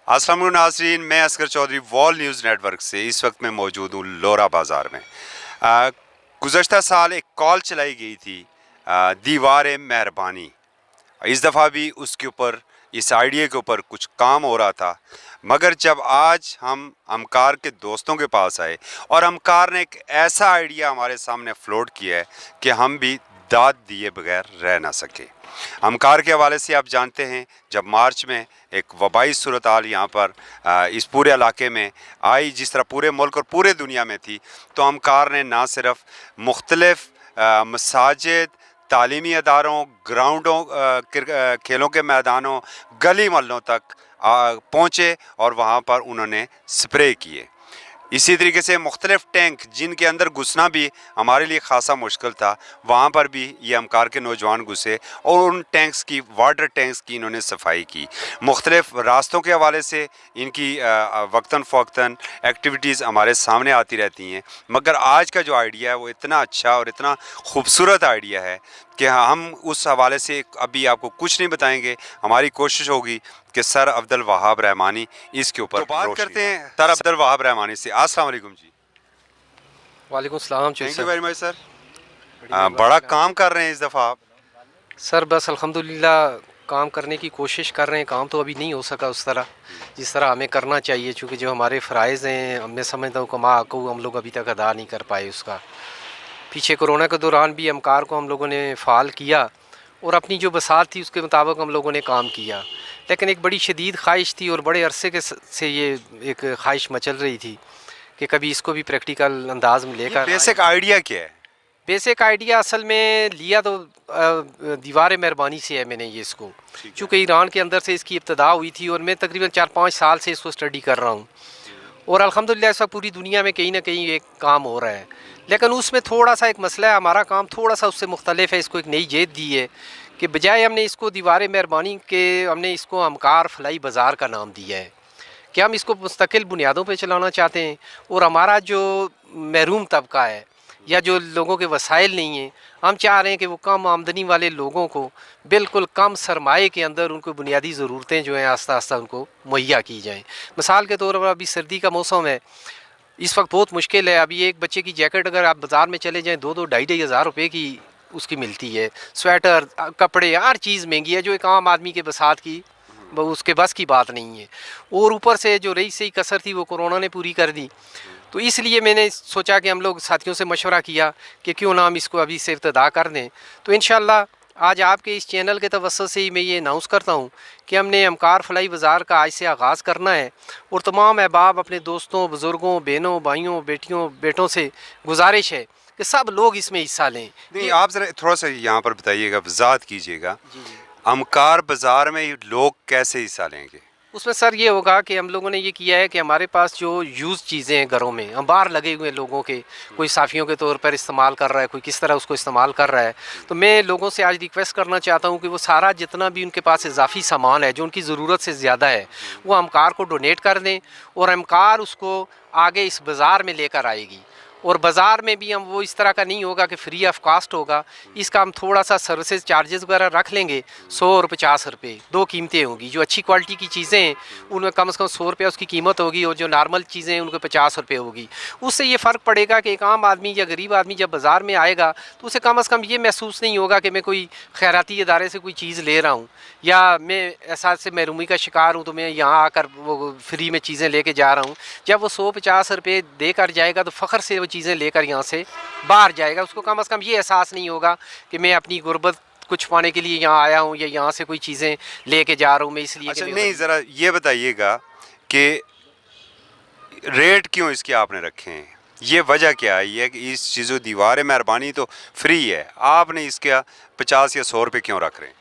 अस्सलाम वालेकुम नाज़रीन, मैं Asghar Chaudhary wall news network से इस वक्त मैं मौजूद हूँ लोरा बाज़ार में। गुज़श्ता साल एक कॉल चलाई गई थी दीवार मेहरबानी। इस दफ़ा भी उसके ऊपर इस आइडिया के ऊपर कुछ काम हो रहा था, मगर जब आज हम अमकार के दोस्तों के पास आए और अमकार ने एक ऐसा आइडिया हमारे सामने फ्लोट किया है कि हम भी दाद दिए बगैर रह ना सके। अमकार के हवाले से आप जानते हैं, जब मार्च में एक वबाई सूरत हाल यहाँ पर इस पूरे इलाके में आई, जिस तरह पूरे मुल्क और पूरे दुनिया में थी, तो अमकार ने ना सिर्फ मुख्तलिफ मसाजिद, तालीमी अदारों, ग्राउंडों, खेलों के मैदानों, गली महलों तक पहुँचे और वहाँ पर उन्होंने स्प्रे किए। इसी तरीके से मुख्तलिफ़ टैंक जिनके अंदर घुसना भी हमारे लिए ख़ासा मुश्किल था, वहाँ पर भी ये अमकार के नौजवान घुसे और उन टैंक्स की, वाटर टैंक्स की इन्होंने सफाई की। मुख्तलिफ़ रास्तों के हवाले से इनकी वक्तन फ़वक्तन एक्टिविटीज़ हमारे सामने आती रहती हैं, मगर आज का जो आइडिया है वो इतना अच्छा और इतना खूबसूरत आइडिया है कि हम उस हवाले से अभी आपको कुछ नहीं बताएंगे। हमारी कोशिश होगी कि सर अब्दुल वहाब रहमानी इसके ऊपर बात करते हैं। सर अब्दुल वहाब रहमानी से अस्सलाम वालेकुम जी। वालेकुम सलाम। Thank you very much sir. बड़ा काम कर रहे हैं इस दफ़ा आप। सर बस अल्हम्दुलिल्लाह काम करने की कोशिश कर रहे हैं। काम तो अभी नहीं हो सका उस तरह जिस तरह हमें करना चाहिए, चूँकि जो हमारे फ़राइज़ हैं मैं समझता हूँ कमा को हम लोग अभी तक अदा नहीं कर पाए उसका। पीछे कोरोना के दौरान भी अमकार को हम लोगों ने फ़ाल किया और अपनी जो बसात थी उसके मुताबिक हम लोगों ने काम किया, लेकिन एक बड़ी शदीद ख्वाहिश थी और बड़े अरसे के से ये एक ख्वाहिश मचल रही थी कि कभी इसको भी प्रैक्टिकल अंदाज में लेकर। बेसिक आइडिया क्या है? बेसिक आइडिया असल में लिया तो दीवार मेहरबानी से है मैंने ये इसको, चूँकि ईरान के अंदर से इसकी इब्तदा हुई थी और मैं तकरीबन 4-5 साल से इसको स्टडी कर रहा हूँ और अल्हम्दुलिल्लाह ऐसा पूरी दुनिया में कहीं ना कहीं एक काम हो रहा है, लेकिन उसमें थोड़ा सा एक मसला है। हमारा काम थोड़ा सा उससे मुख्तलिफ है। इसको एक नई जेद दी है कि बजाय हमने इसको दीवार मेहरबानी के हमने इसको अमकार फलाई बाज़ार का नाम दिया है कि हम इसको मुस्तकिल बुनियादों पे चलाना चाहते हैं और हमारा जो महरूम तबका है या जो लोगों के वसाइल नहीं हैं, हम चाह रहे हैं कि वो कम आमदनी वाले लोगों को बिल्कुल कम सरमाए के अंदर उनको बुनियादी ज़रूरतें जो हैं आस्ता आस्ता उनको मुहैया की जाएँ। मिसाल के तौर पर अभी सर्दी का मौसम है, इस वक्त बहुत मुश्किल है। अभी एक बच्चे की जैकेट अगर आप बाज़ार में चले जाएँ 2-2 ढाई हज़ार रुपये की उसकी मिलती है। स्वेटर, कपड़े, हर चीज़ महंगी है जो एक आम आदमी के बसात की उसके बस की बात नहीं है। और ऊपर से जो रही सही कसर थी वो कोरोना ने पूरी कर दी। तो इसलिए मैंने सोचा कि हम लोग साथियों से मशवरा किया कि क्यों ना हम इसको अभी से इब्तदा कर दें। तो इंशाअल्लाह आज आपके इस चैनल के तवस्सुत से ही मैं ये अनाउंस करता हूँ कि हमने अमकार फलाई बाज़ार का आज से आगाज़ करना है और तमाम अहबाब, अपने दोस्तों, बुज़ुर्गों, बहनों, भाइयों, बेटियों, बेटों से गुजारिश है कि सब लोग इसमें हिस्सा लें। नहीं, आप ज़रा थोड़ा सा यहाँ पर बताइएगा, वज़ाहत कीजिएगा, अमकार बाज़ार में लोग कैसे हिस्सा लेंगे? उसमें सर ये होगा कि हम लोगों ने ये किया है कि हमारे पास जो यूज़ चीज़ें हैं घरों में, हम बाहर लगे हुए लोगों के, कोई साफ़ियों के तौर पर इस्तेमाल कर रहा है, कोई किस तरह उसको इस्तेमाल कर रहा है, तो मैं लोगों से आज रिक्वेस्ट करना चाहता हूँ कि वो सारा जितना भी उनके पास इजाफी सामान है जो उनकी ज़रूरत से ज़्यादा है वो अमकार को डोनेट कर दें और अमकार उसको आगे इस बाज़ार में लेकर आएगी। और बाज़ार में भी हम वो इस तरह का नहीं होगा कि फ्री ऑफ कास्ट होगा, इसका हम थोड़ा सा सर्विसेज चार्जेस वगैरह रख लेंगे। 100 और 50 रुपये दो कीमतें होंगी। जो अच्छी क्वालिटी की चीज़ें हैं उनमें कम से कम 100 रुपये उसकी कीमत होगी और जो नॉर्मल चीज़ें हैं उनको 50 रुपये होगी। उससे ये फ़र्क पड़ेगा कि एक आम आदमी या गरीब आदमी जब बाज़ार में आएगा तो उसे कम से कम ये महसूस नहीं होगा कि मैं कोई खैराती इदारे से कोई चीज़ ले रहा हूँ या मैं एहसास से महरूमी का शिकार हूँ तो मैं यहाँ आकर वो फ्री में चीज़ें लेके जा रहा हूँ। जब वो 100-50 रुपये देकर जाएगा तो फ़ख्र से वो चीज़ें लेकर यहाँ से बाहर जाएगा। उसको कम से कम ये एहसास नहीं होगा कि मैं अपनी गुर्बत कुछ पाने के लिए यहाँ आया हूँ या यहाँ से कोई चीज़ें लेके जा रहा हूँ मैं इसलिए। अच्छा, नहीं, ज़रा ये बताइएगा कि रेट क्यों इसके आपने रखे हैं? ये वजह क्या है? ये कि इस चीज़ों दीवार मेहरबानी तो फ्री है, आपने इसका 50 या 100 रुपये क्यों रख रहे हैं?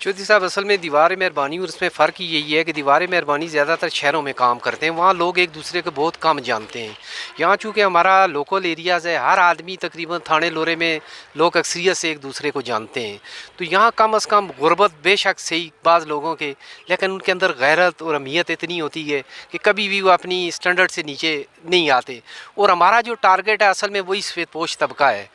चौधरी साहब असल में दीवार मेहरबानी और इसमें फ़र्क यही है कि दीवार मेहरबानी ज़्यादातर शहरों में काम करते हैं, वहाँ लोग एक दूसरे को बहुत कम जानते हैं। यहाँ चूँकि हमारा लोकल एरियाज़ है, हर आदमी तकरीबन थाने लोरे में लोग अक्सरियत से एक दूसरे को जानते हैं, तो यहाँ कम अज़ कम गुर्बत बेशक सही बाज़ लोगों के, लेकिन उनके अंदर गैरत और अहमियत इतनी होती है कि कभी भी वो अपनी स्टैंडर्ड से नीचे नहीं आते। और हमारा जो टारगेट है असल में वही सफ़ेद पोश तबका है।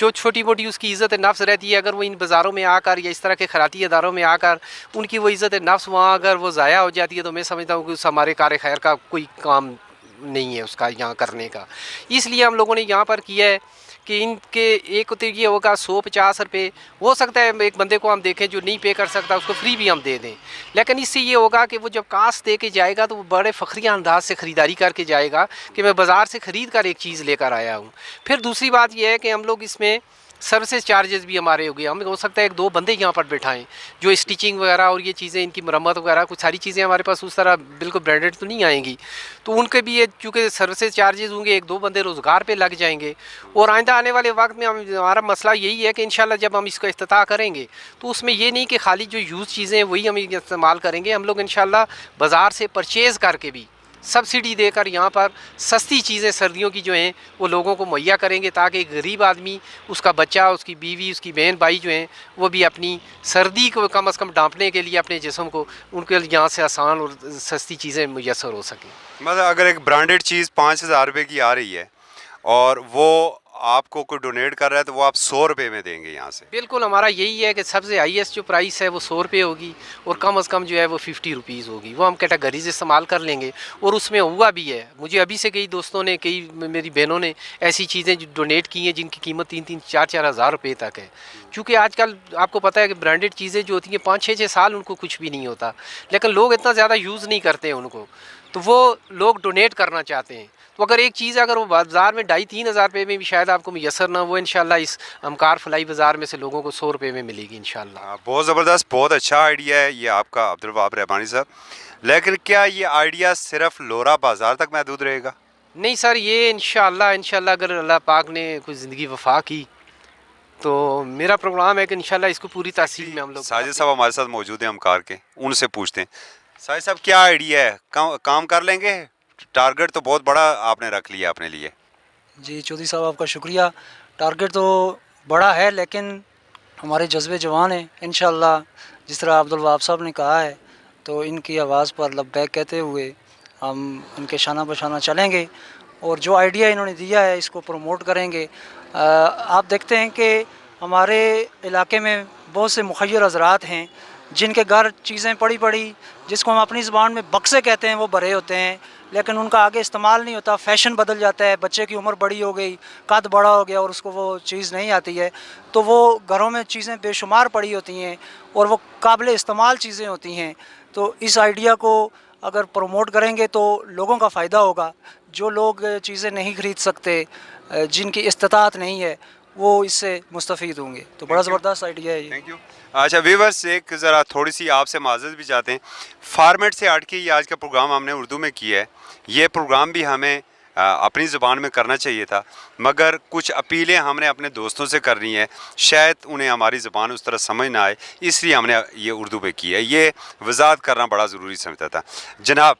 जो छोटी मोटी उसकी इज़्ज़त नफ्स रहती है, अगर वो इन बाज़ारों में आकर या इस तरह के खैराती इदारों में आकर उनकी वो इज़्ज़त नफ्स वहाँ अगर वो ज़ाया हो जाती है, तो मैं समझता हूँ कि उस हमारे कार खैर का कोई काम नहीं है उसका यहाँ करने का। इसलिए हम लोगों ने यहाँ पर किया है कि इनके एक तो ये होगा 150 रुपये, हो सकता है एक बंदे को हम देखें जो नहीं पे कर सकता उसको फ्री भी हम दे दें, लेकिन इससे ये होगा कि वो जब कास्ट दे के जाएगा तो वो बड़े फ़ख्रिया अंदाज से ख़रीदारी करके जाएगा कि मैं बाज़ार से ख़रीद कर एक चीज़ लेकर आया हूँ। फिर दूसरी बात यह है कि हम लोग इसमें सर्विसेज चार्जेस भी हमारे हो गए, हम हो सकता है 1-2 बंदे यहाँ पर बैठाएं जो स्टिचिंग वगैरह और ये चीज़ें इनकी मरम्मत वगैरह कुछ सारी चीज़ें हमारे पास उस तरह बिल्कुल ब्रांडेड तो नहीं आएंगी, तो उनके भी ये चूँकि सर्विसेज चार्जेस होंगे 1-2 बंदे रोज़गार पे लग जाएंगे। और आइंदा आने वाले वक्त में हमारा मसला यही है कि इंशाल्लाह जब हम इसका इफ्तिताह करेंगे तो उसमें ये नहीं कि खाली जो यूज़ चीज़ें हैं वही हम इस्तेमाल करेंगे, हम लोग इंशाल्लाह बाज़ार से परचेज़ करके भी सब्सिडी देकर यहाँ पर सस्ती चीज़ें सर्दियों की जो हैं वो लोगों को मुहैया करेंगे, ताकि एक गरीब आदमी, उसका बच्चा, उसकी बीवी, उसकी बहन भाई जो हैं वो भी अपनी सर्दी को कम से कम डांपने के लिए अपने जिस्म को उनके लिए यहाँ से आसान और सस्ती चीज़ें मुयस्सर हो सकें। मतलब अगर एक ब्रांडेड चीज़ 5,000 रुपये की आ रही है और वो आपको कोई डोनेट कर रहा है तो वो आप 100 रुपये में देंगे यहाँ से? बिल्कुल, हमारा यही है कि सबसे हाईएस्ट जो प्राइस है वो 100 रुपये होगी और कम से कम जो है वो 50 रुपीज़ होगी, वो हम कैटेगरीज इस्तेमाल कर लेंगे। और उसमें हुआ भी है, मुझे अभी से कई दोस्तों ने, कई मेरी बहनों ने ऐसी चीज़ें जो डोनेट की हैं जिनकी कीमत 3-3, 4-4 हज़ार रुपये तक है। क्योंकि आजकल आपको पता है कि ब्रांडेड चीज़ें जो होती हैं 5-6 साल उनको कुछ भी नहीं होता, लेकिन लोग इतना ज़्यादा यूज़ नहीं करते हैं उनको, तो वो लोग डोनेट करना चाहते हैं। तो अगर एक चीज़ अगर वो बाज़ार में 2,5-3 हज़ार रुपये में भी शायद आपको मैसर ना, वो इंशाल्लाह इस अमकार फलाई बाज़ार में से लोगों को 100 रुपये में मिलेगी इंशाल्लाह। बहुत ज़बरदस्त, बहुत अच्छा आइडिया है ये आपका अब्दुल वहाब रहमानी साहब। लेकिन क्या ये आइडिया सिर्फ लोरा बाज़ार तक महदूद रहेगा? नहीं सर, ये इंशाल्लाह अगर अल्लाह पाक ने कोई ज़िंदगी वफ़ा की तो मेरा प्रोग्राम है कि इंशाल्लाह इसको पूरी तासील में हम लोग। साजिद साहब हमारे साथ मौजूद हैं अमकार के, उनसे पूछते हैं। साजिद साहब क्या आइडिया है, काम कर लेंगे? टारगेट तो बहुत बड़ा आपने रख लिया अपने लिए। जी चौधरी साहब आपका शुक्रिया। टारगेट तो बड़ा है लेकिन हमारे जज्बे जवान हैं। इंशाल्लाह जिस तरह अब्दुल वहाब साहब ने कहा है तो इनकी आवाज़ पर लब्बैक कहते हुए हम इनके शाना बशाना चलेंगे और जो आइडिया इन्होंने दिया है इसको प्रमोट करेंगे। आप देखते हैं कि हमारे इलाके में बहुत से मुखय्यर हज़रात हैं जिनके घर चीज़ें पड़ी जिसको हम अपनी ज़बान में बक्से कहते हैं वो भरे होते हैं, लेकिन उनका आगे इस्तेमाल नहीं होता। फ़ैशन बदल जाता है, बच्चे की उम्र बड़ी हो गई, कद बड़ा हो गया और उसको वो चीज़ नहीं आती है, तो वो घरों में चीज़ें बेशुमार पड़ी होती हैं और वो काबिल इस्तेमाल चीज़ें होती हैं। तो इस आइडिया को अगर प्रमोट करेंगे तो लोगों का फ़ायदा होगा। जो लोग चीज़ें नहीं ख़रीद सकते, जिनकी इस्तिताअत नहीं है, वो इससे मुस्तफ़ीद होंगे। तो बड़ा ज़बरदस्त आइडिया है ये। Thank you. अच्छा व्यूअर्स, एक ज़रा थोड़ी सी आपसे माज़रत भी चाहते हैं, फॉर्मेट से हट के ये आज का प्रोग्राम हमने उर्दू में किया है। ये प्रोग्राम भी हमें अपनी ज़ुबान में करना चाहिए था, मगर कुछ अपीलें हमने अपने दोस्तों से करनी है, शायद उन्हें हमारी ज़ुबान उस तरह समझ ना आए, इसलिए हमने ये उर्दू पे की है। ये वज़ाहत करना बड़ा ज़रूरी समझता था। जनाब,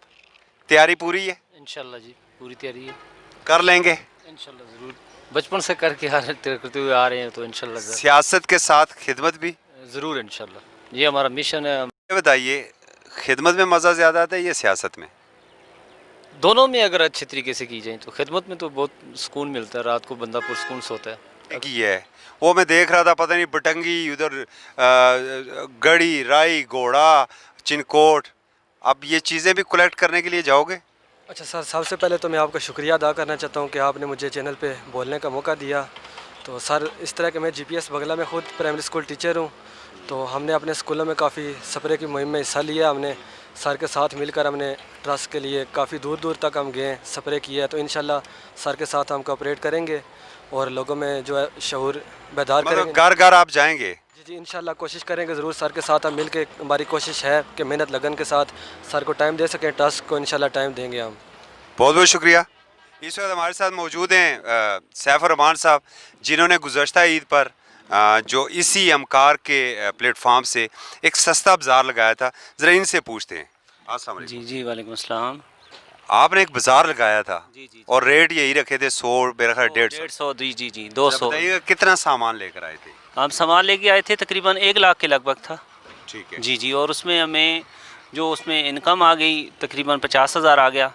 तैयारी पूरी है? इंशाल्लाह जी, पूरी तैयारी है। कर लेंगे इंशाल्लाह ज़रूर, बचपन से करते हुए आ रहे हैं तो इंशाल्लाह सियासत के साथ खिदमत भी ज़रूर इंशाल्लाह, ये हमारा मिशन है। ये बताइए, खिदमत में मज़ा ज़्यादा आता है या सियासत में? दोनों में अगर अच्छे तरीके से की जाए तो खिदमत में तो बहुत सुकून मिलता है, रात को बंदा पुरसुकून सोता है। की है वो मैं देख रहा था, पता नहीं बटंगी उधर, गड़ी, राई, घोड़ा, चिनकोट, अब ये चीज़ें भी कलेक्ट करने के लिए जाओगे? अच्छा सर, सबसे पहले तो मैं आपका शुक्रिया अदा करना चाहता हूँ कि आपने मुझे चैनल पे बोलने का मौका दिया। तो सर, इस तरह के मैं GPS बगला में ख़ुद प्राइमरी स्कूल टीचर हूँ, तो हमने अपने स्कूलों में काफ़ी स्प्रे की मुहिम में हिस्सा लिया। हमने सर के साथ मिलकर हमने ट्रस्ट के लिए काफ़ी दूर तक हम गए, स्प्रे किया। तो इंशाल्लाह सर के साथ हम कोऑपरेट करेंगे और लोगों में जो है शऊर बेदार करेंगे। घर घर आप जाएंगे? जी इंशाल्लाह कोशिश करेंगे ज़रूर। सर के साथ हम मिल के, हमारी कोशिश है कि मेहनत लगन के साथ सर को टाइम दे सकें, ट्रस्ट को इंशाल्लाह टाइम देंगे हम। बहुत बहुत शुक्रिया। इस वक्त हमारे साथ मौजूद हैं सैफ रहमान साहब, जिन्होंने गुज़श्ता ईद पर जो इसी अमकार के प्लेटफॉर्म से एक सस्ता बाज़ार लगाया था। ज़रा इनसे पूछते हैं। अस्सलाम वालेकुम। जी वालेकुम अस्सलाम। आपने एक बाज़ार लगाया था जी और रेट यही रखे थे 100, मेरा ख्याल 150। 150, जी 200। बताइएगा कितना सामान लेकर आए थे? हम सामान लेके आए थे, तकरीबन 1 लाख के लगभग था। ठीक है जी, और उसमें हमें जो उसमें इनकम आ गई तकरीबन 50,000 आ गया,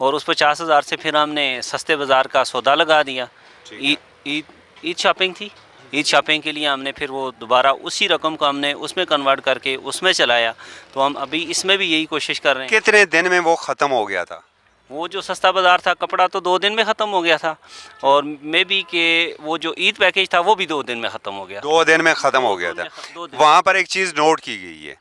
और उस 50,000 से फिर हमने सस्ते बाज़ार का सौदा लगा दिया। ईद शॉपिंग थी। ईद शॉपिंग के लिए हमने फिर वो दोबारा उसी रकम को हमने उसमें कन्वर्ट करके उसमें चलाया। तो हम अभी इसमें भी यही कोशिश कर रहे हैं। कितने दिन में वो ख़त्म हो गया था? वो जो सस्ता बाज़ार था कपड़ा तो 2 दिन में ख़त्म हो गया था, और मे बी के वो जो ईद पैकेज था वो भी 2 दिन में ख़त्म हो गया। 2 दिन में ख़त्म हो गया था। 2 दिन। वहाँ पर एक चीज़ नोट की गई है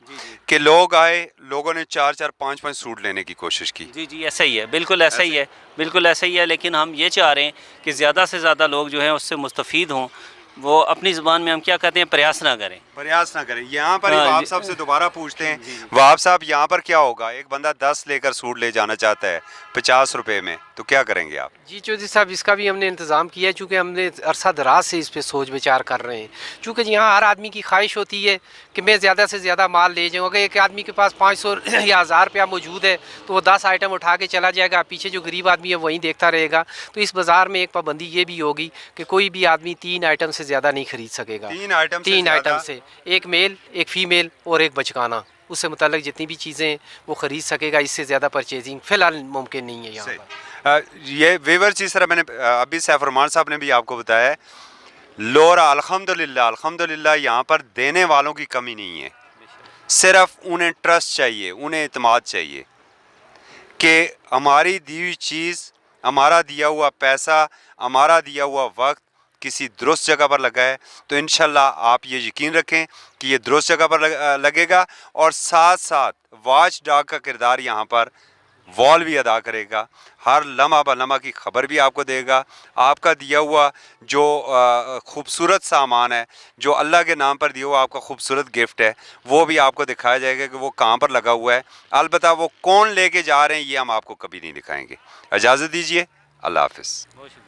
कि लोग आए, लोगों ने 4-4, 5-5 सूट लेने की कोशिश की। जी जी, ऐसा ही है, बिल्कुल ऐसा ही है, बिल्कुल ऐसा ही है। लेकिन हम ये चाह रहे हैं कि ज़्यादा से ज़्यादा लोग जो हैं उससे मुस्तफ़ीद हों। वो अपनी ज़ुबान में हम क्या कहते हैं, प्रयास ना करें। प्रयास ना करें। यहाँ पर ही हाँ, वहाब साहब से दोबारा पूछते हैं, वहाब साहब यहाँ पर क्या होगा? एक बंदा 10 लेकर सूट ले जाना चाहता है 50 रुपए में, तो क्या करेंगे आप? जी चौधरी साहब, इसका भी हमने इंतज़ाम किया है, चूँकि हमने अरसा दराज से इस पे सोच विचार कर रहे हैं। चूँकि यहाँ हर आदमी की ख्वाहिश होती है कि मैं ज़्यादा से ज़्यादा माल ले जाऊँ। अगर एक आदमी के पास 500 या 1000 रुपया मौजूद है तो वो 10 आइटम उठा के चला जाएगा, पीछे जो गरीब आदमी है वहीं देखता रहेगा। तो इस बाज़ार में एक पाबंदी ये भी होगी कि कोई भी आदमी 3 आइटम से ज़्यादा नहीं खरीद सकेगा। 3 आइटम से 3 आइटम ज़्यादा? से, एक मेल, एक फ़ीमेल और एक बचकाना, उससे मुताल्लिक जितनी भी चीज़ें वो ख़रीद सकेगा। इससे ज़्यादा परचेजिंग फ़िलहाल मुमकिन नहीं है यहाँ सही। पर। ये वीवर्स, जिस तरह मैंने अभी सैफरमान साहब ने भी आपको बताया है, लोरा अल्हम्दुलिल्लाह अल्हम्दुलिल्लाह यहाँ पर देने वालों की कमी नहीं है। सिर्फ उन्हें ट्रस्ट चाहिए, उन्हें इत्मीनान चाहिए कि हमारी दी हुई चीज़, हमारा दिया हुआ पैसा, हमारा दिया हुआ वक्त किसी दुरुस्त जगह पर लगा है। तो इंशाल्लाह आप ये यकीन रखें कि ये दुरुस्त जगह पर लगेगा, और साथ साथ वाच डॉग का किरदार यहाँ पर वॉल भी अदा करेगा। हर लम्हा ब लम्हा की खबर भी आपको देगा। आपका दिया हुआ जो खूबसूरत सामान है, जो अल्लाह के नाम पर दिया हुआ आपका खूबसूरत गिफ्ट है, वो भी आपको दिखाया जाएगा कि वो कहाँ पर लगा हुआ है। अलबत्ता वो कौन लेके जा रहे हैं ये हम आपको कभी नहीं दिखाएंगे। इजाज़त दीजिए, अल्लाह हाफ़िज़।